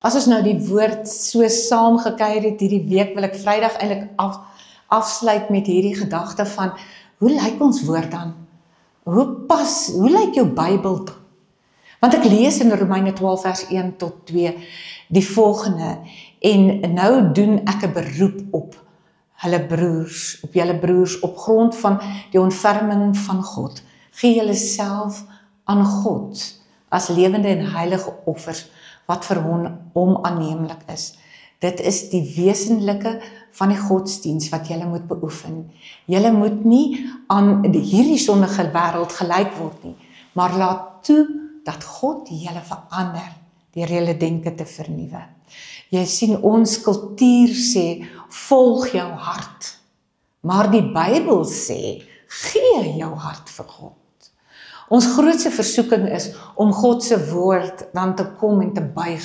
As ons nou die woord so saam gekuier het hierdie week, wil ek Vrydag eintlik afsluit met hierdie gedagte van, hoe lyk ons woord dan? Hoe lyk jou Bybel dan? Want ek lees in Romeine 12 vers 1 tot 2 die volgende, en nou doen ek 'n beroep op julle broers, op grond van die ontferming van God. Gee julle self aan God, as lewende en heilige offers, wat vir hom aanneemlik is. Dit is die wesenlike van die godsdiens wat julle moet beoefen. Julle moet nie aan hierdie sondige wêreld gelyk word nie, maar laat toe dat God julle verander deur julle denke te vernuwe. Jy sien, ons kultuur sê, volg jou hart. Maar die Bybel sê, gee jou hart vir God. Ons grootste versoeking is om God se woord dan te kom en te buig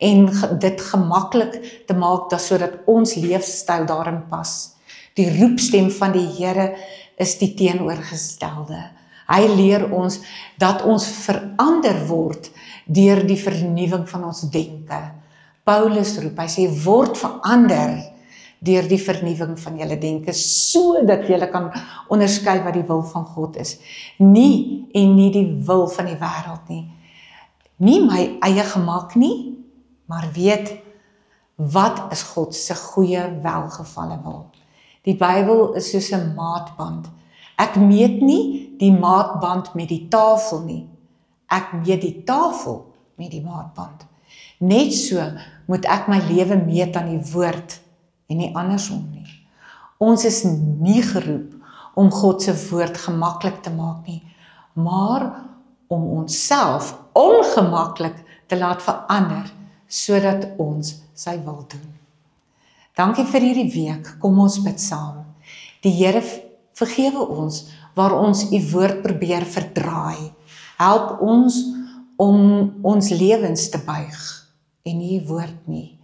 en dit gemaklik te maak sodat ons leefstyl daarin pas. Die roepstem van die Here is die teenoorgestelde. Hy leer ons dat ons verander word deur die vernuwing van ons denke. Paulus roep, hy sê, word verander deur die vernuwing van julle denke, sodat julle kan onderskei wat die wil van God is. Nie die wil van die wêreld nie. Nie my eie gemaak nie, maar weet, wat is God se goeie welgevalle wil. Die Bybel is soos 'n maatband. Ek meet nie die maatband met die tafel nie. Ek meet die tafel met die maatband. Net so moet ek my lewe meet aan die woord en nie andersom nie. Ons is nie geroep om God se woord gemaklik te maak nie, maar om onsself ongemaklik te laat verander, sodat ons sy wil doen. Dankie vir hierdie week, kom ons bid saam. Die Here vergewe ons waar ons u woord probeer verdraai. Help ons om ons lewens te buig en nie u woord nie.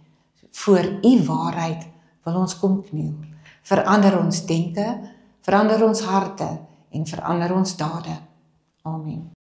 Voor u waarheid wil ons kom kniel. Verander ons denke, verander ons harte en verander ons dade. Amen.